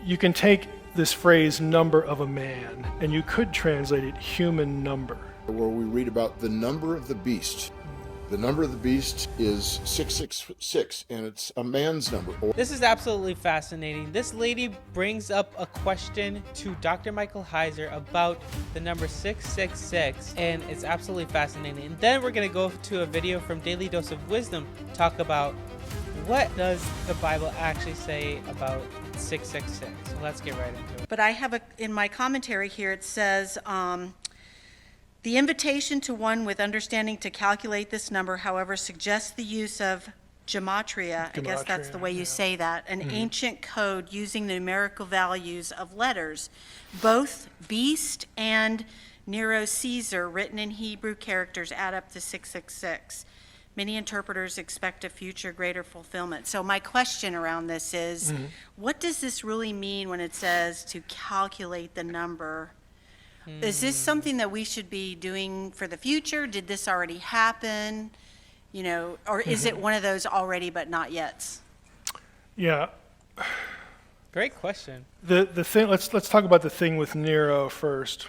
You can take this phrase, number of a man, and you could translate it human number. Where we read about the number of the beast. The number of the beast is 666, and it's a man's number. This is absolutely fascinating. This lady brings up a question to Dr. Michael Heiser about the number 666, and it's absolutely fascinating. And then we're going to go to a video from Daily Dose of Wisdom, talk about what does the Bible actually say about 666. So let's get right into it. But I have in my commentary here, it says, the invitation to one with understanding to calculate this number, however, suggests the use of Gematria, I guess that's the way you say that, an ancient code using the numerical values of letters, both beast and Nero Caesar, written in Hebrew characters, add up to 666. Many interpreters expect a future greater fulfillment. So my question around this is, what does this really mean when it says to calculate the number? Is this something that we should be doing for the future? Did this already happen? You know, or is it one of those already but not yet? Yeah. Great question. The thing. Let's talk about the thing with Nero first.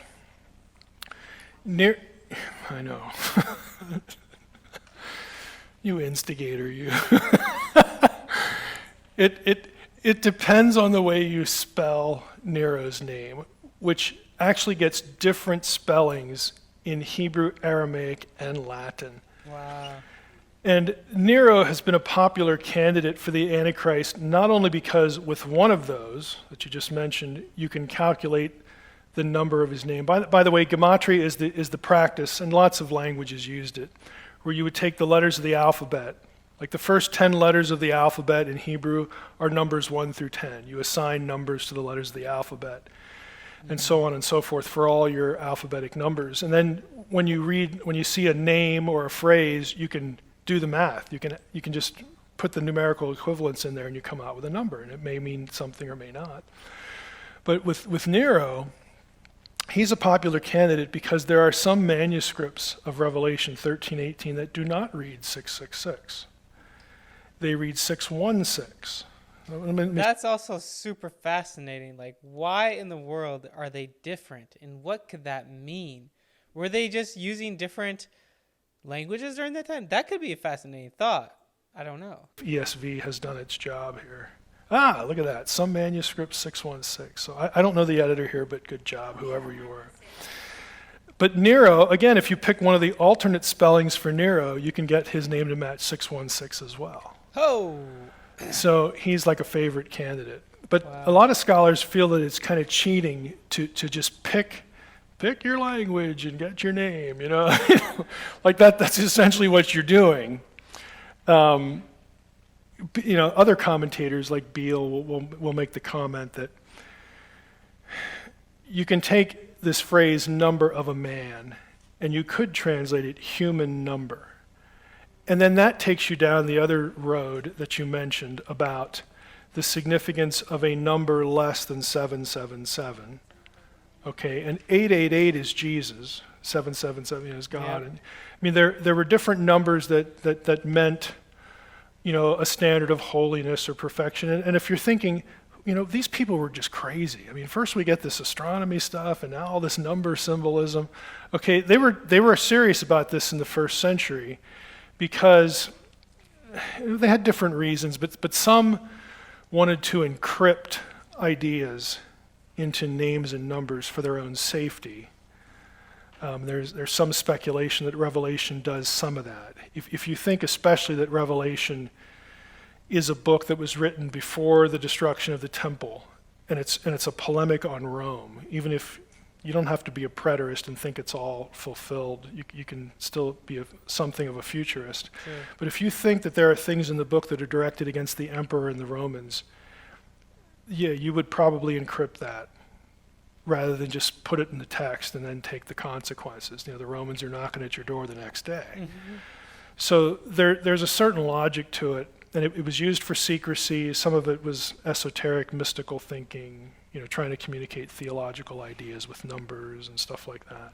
I know. You instigator, you. It depends on the way you spell Nero's name, which actually gets different spellings in Hebrew, Aramaic, and Latin. Wow. And Nero has been a popular candidate for the Antichrist, not only because with one of those that you just mentioned, you can calculate the number of his name. By the way, Gematria is the practice, and lots of languages used it, where you would take the letters of the alphabet. Like the first 10 letters of the alphabet in Hebrew are numbers 1 through 10. You assign numbers to the letters of the alphabet, and so on and so forth for all your alphabetic numbers. And then when you see a name or a phrase, you can do the math. You can just put the numerical equivalents in there and you come out with a number, and it may mean something or may not. But with Nero, he's a popular candidate because there are some manuscripts of Revelation 13:18 that do not read 666. They read 616. That's also super fascinating. Like, why in the world are they different? And what could that mean? Were they just using different languages during that time? That could be a fascinating thought. I don't know. ESV has done its job here. Look at that. Some manuscripts 616. So I don't know the editor here, but good job, whoever you were. But Nero, again, if you pick one of the alternate spellings for Nero, you can get his name to match 616 as well. Oh! So he's like a favorite candidate. But Wow. A lot of scholars feel that it's kind of cheating to just pick your language and get your name, you know? Like that's essentially what you're doing. Other commentators like Beale will make the comment that you can take this phrase, number of a man, and you could translate it human number. And then that takes you down the other road that you mentioned about the significance of a number less than 777. Okay, and 888 is Jesus, 777 is God. Yeah. And, I mean, there were different numbers that meant, a standard of holiness or perfection. And if you're thinking, these people were just crazy. I mean, first we get this astronomy stuff, and now all this number symbolism. Okay, they were serious about this in the first century, because they had different reasons, but some wanted to encrypt ideas into names and numbers for their own safety. There's some speculation that Revelation does some of that. If you think especially that Revelation is a book that was written before the destruction of the temple, and it's a polemic on Rome, even if you don't have to be a preterist and think it's all fulfilled. You can still be something of a futurist. Sure. But if you think that there are things in the book that are directed against the emperor and the Romans, yeah, you would probably encrypt that rather than just put it in the text and then take the consequences. The Romans are knocking at your door the next day. Mm-hmm. So there's a certain logic to it, and it was used for secrecy. Some of it was esoteric, mystical thinking, trying to communicate theological ideas with numbers and stuff like that.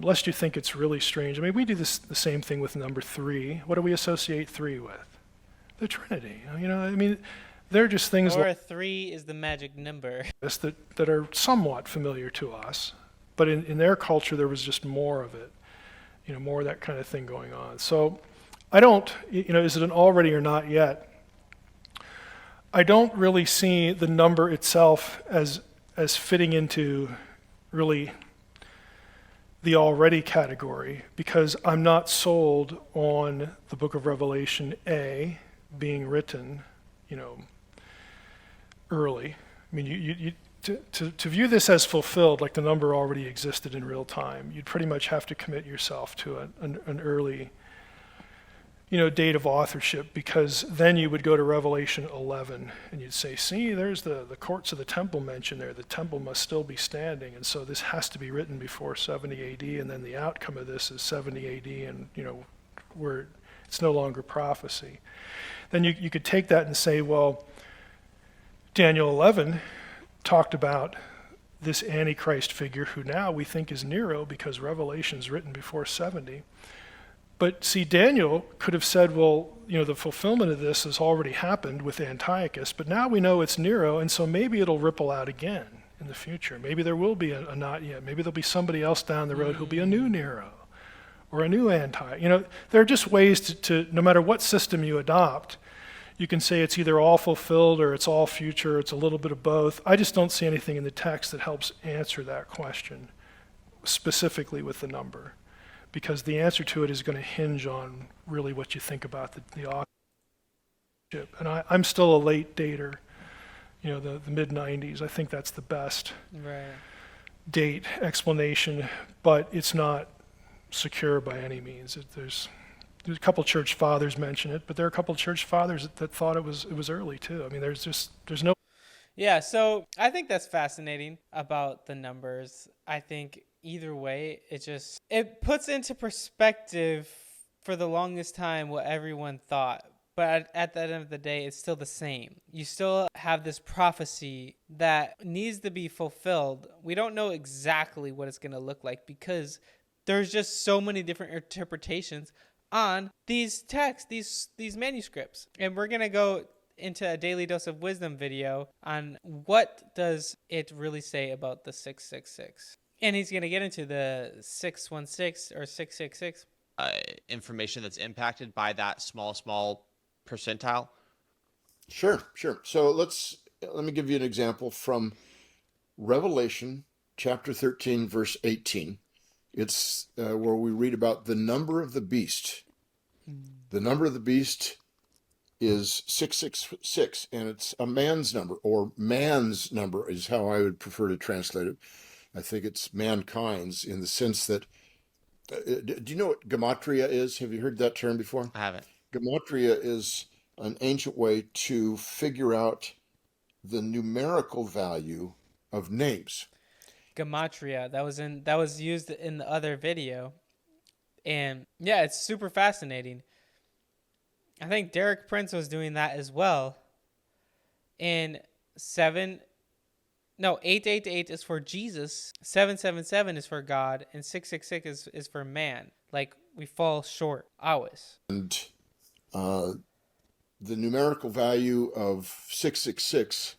Lest you think it's really strange. I mean, we do the same thing with number 3. What do we associate 3 with? The Trinity. They're just things Or like 3 is the magic number. this that are somewhat familiar to us, but in their culture there was just more of it, more of that kind of thing going on. So I don't, is it an already or not yet? I don't really see the number itself as fitting into really the already category, because I'm not sold on the book of Revelation A being written, early. I mean, to view this as fulfilled, like the number already existed in real time, you'd pretty much have to commit yourself to an early, date of authorship, because then you would go to Revelation 11 and you'd say, see, there's the courts of the temple mentioned there. The temple must still be standing, and so this has to be written before 70 AD, and then the outcome of this is 70 AD, and where it's no longer prophecy. Then you could take that and say, well, Daniel 11 talked about this Antichrist figure who now we think is Nero because Revelation's written before 70. But see, Daniel could have said, well, the fulfillment of this has already happened with Antiochus, but now we know it's Nero, and so maybe it'll ripple out again in the future. Maybe there will be a not yet. Maybe there'll be somebody else down the road who'll be a new Nero or a new Antiochus. There are just ways to no matter what system you adopt, you can say it's either all fulfilled or it's all future, it's a little bit of both. I just don't see anything in the text that helps answer that question specifically with the number, because the answer to it is going to hinge on really what you think about the authorship. And I'm still a late dater, the mid-90s. I think that's the best date explanation, but it's not secure by any means. There's a couple church fathers mention it, but there are a couple church fathers that thought it was early too. I mean, there's no. Yeah, so I think that's fascinating about the numbers. I think either way, it puts into perspective for the longest time what everyone thought. But at the end of the day, it's still the same. You still have this prophecy that needs to be fulfilled. We don't know exactly what it's going to look like because there's just so many different interpretations on these texts, these manuscripts. And we're going to go into a Daily Dose of Wisdom video on what does it really say about the 666. And he's going to get into the 616 or 666. Information that's impacted by that small percentile. Sure. So let me give you an example from Revelation chapter 13, verse 18. It's where we read about the number of the beast. The number of the beast is 666, and it's a man's number, or man's number is how I would prefer to translate it. I think it's mankind's in the sense that, do you know what Gematria is? Have you heard that term before? I haven't. Gematria is an ancient way to figure out the numerical value of names. Gematria, that was used in the other video. And yeah, it's super fascinating. I think Derek Prince was doing that as well. And 888 is for Jesus, 777 is for God, and 666 is for man. Like, we fall short always. And the numerical value of 666,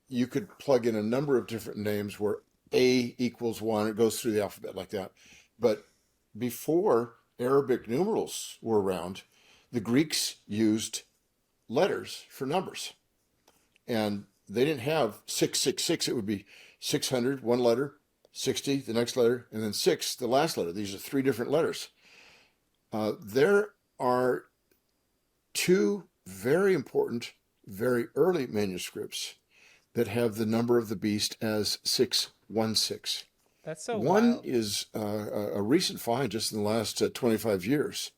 you could plug in a number of different names where A equals 1. It goes through the alphabet like that. But before Arabic numerals were around, the Greeks used letters for numbers. And they didn't have 666. It would be 600, one letter, 60, the next letter, and then 6, the last letter. These are 3 different letters. There are 2 very important, very early manuscripts that have the number of the beast as 616. That's so One wild. is a recent find just in the last 25 years,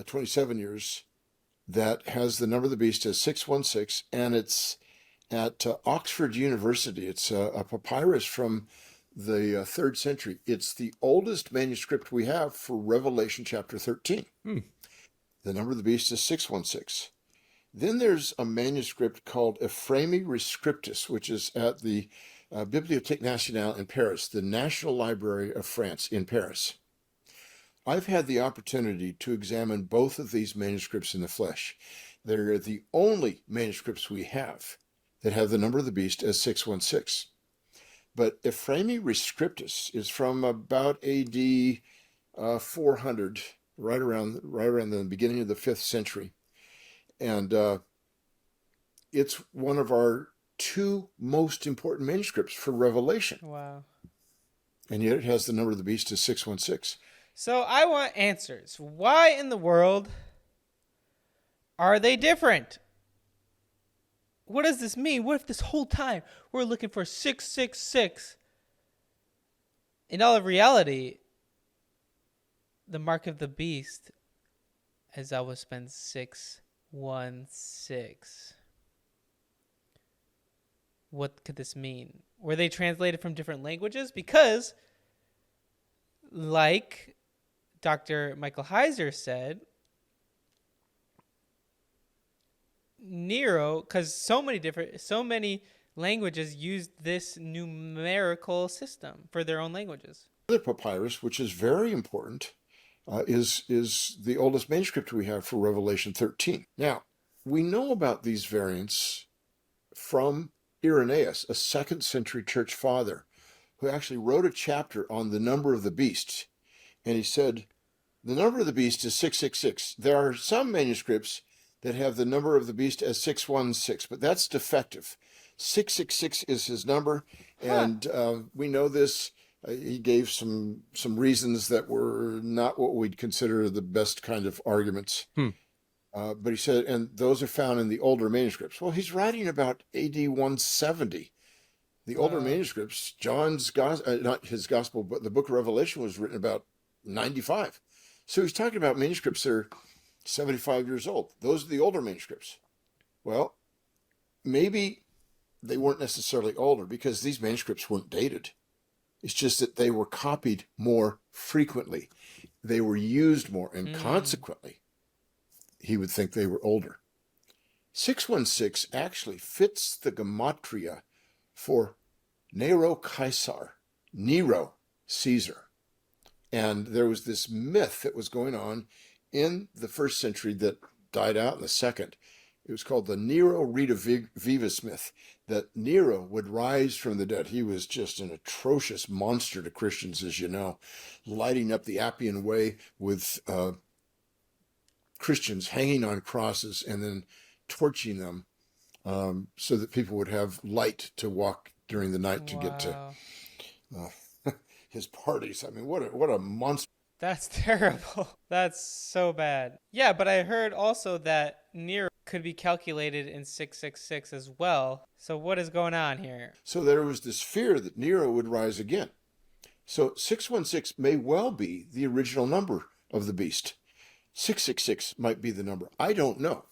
27 years, that has the number of the beast as 616, and it's at Oxford University. It's a papyrus from the 3rd century. It's the oldest manuscript we have for Revelation chapter 13. The number of the beast is 616. Then there's a manuscript called Ephraemi Rescriptus, which is at the Bibliothèque Nationale in Paris, the National Library of France in Paris. I've had the opportunity to examine both of these manuscripts in the flesh. They're the only manuscripts we have that have the number of the beast as 616. But Ephraemi Rescriptus is from about AD 400, right around the beginning of the 5th century. And it's one of our 2 most important manuscripts for Revelation. Wow. And yet it has the number of the beast as 616. So I want answers. Why in the world are they different? What does this mean? What if this whole time we're looking for 666? In all of reality, the mark of the beast has always been 616. What could this mean? Were they translated from different languages? Because, like Dr. Michael Heiser said, Nero, because so many languages use this numerical system for their own languages. The papyrus, which is very important, is the oldest manuscript we have for Revelation 13. Now, we know about these variants from Irenaeus, a 2nd century church father, who actually wrote a chapter on the number of the beast. And he said, the number of the beast is 666. There are some manuscripts that have the number of the beast as 616, but that's defective. 666 is his number, and we know this. He gave some reasons that were not what we'd consider the best kind of arguments. But he said, and those are found in the older manuscripts. Well, he's writing about AD 170. The older manuscripts, John's gospel, not his gospel, but the book of Revelation was written about 95. So he's talking about manuscripts that are 75 years old. Those are the older manuscripts. Well, maybe they weren't necessarily older because these manuscripts weren't dated. It's just that they were copied more frequently. They were used more, and consequently, he would think they were older. 616 actually fits the Gematria for Nero Caesar, Nero Caesar. And there was this myth that was going on in the 1st century that died out in the 2nd. It was called the Nero Redivivus myth, that Nero would rise from the dead. He was just an atrocious monster to Christians, as you know, lighting up the Appian Way with Christians hanging on crosses and then torching them so that people would have light to walk during the night to get to his parties. I mean, what a monster. That's terrible. That's so bad. Yeah, but I heard also that Nero could be calculated in 666 as well. So what is going on here? So there was this fear that Nero would rise again. So 616 may well be the original number of the beast. 666 might be the number. I don't know.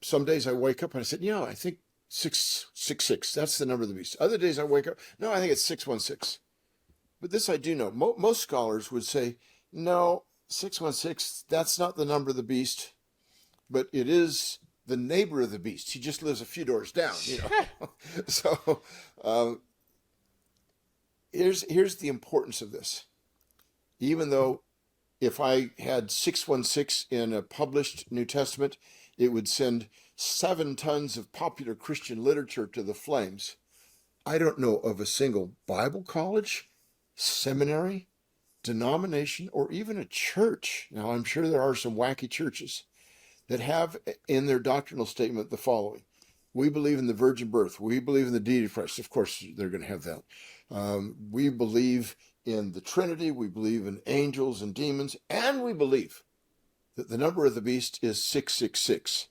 Some days I wake up and I said, I think 666, that's the number of the beast. Other days I wake up, no, I think it's 616. But this I do know. Most scholars would say, no, 616, that's not the number of the beast, but it is the neighbor of the beast. He just lives a few doors down, So here's the importance of this. Even though if I had 616 in a published New Testament, it would send 7 tons of popular Christian literature to the flames. I don't know of a single Bible college, seminary, denomination, or even a church. Now, I'm sure there are some wacky churches that have in their doctrinal statement the following. We believe in the virgin birth. We believe in the deity of Christ. Of course, they're going to have that. We believe in the Trinity. We believe in angels and demons. And we believe that the number of the beast is 666.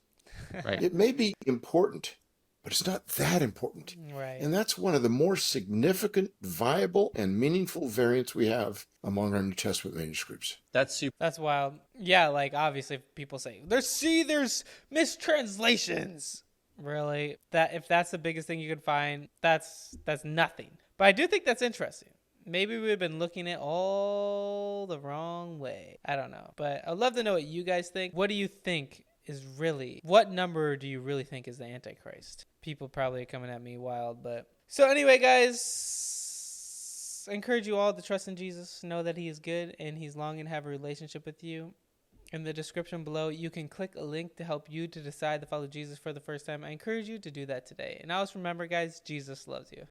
Right. It may be important, but it's not that important. Right. And that's one of the more significant, viable, and meaningful variants we have among our New Testament manuscripts. That's super. That's wild. Yeah, like obviously people say, there's mistranslations. Really? If that's the biggest thing you could find, that's nothing. But I do think that's interesting. Maybe we've been looking at all the wrong way. I don't know. But I'd love to know what you guys think. What do you think what number do you really think is the Antichrist? People probably are coming at me wild, but. So anyway, guys, I encourage you all to trust in Jesus, know that he is good and he's longing to have a relationship with you. In the description below, you can click a link to help you to decide to follow Jesus for the first time. I encourage you to do that today. And always remember, guys, Jesus loves you.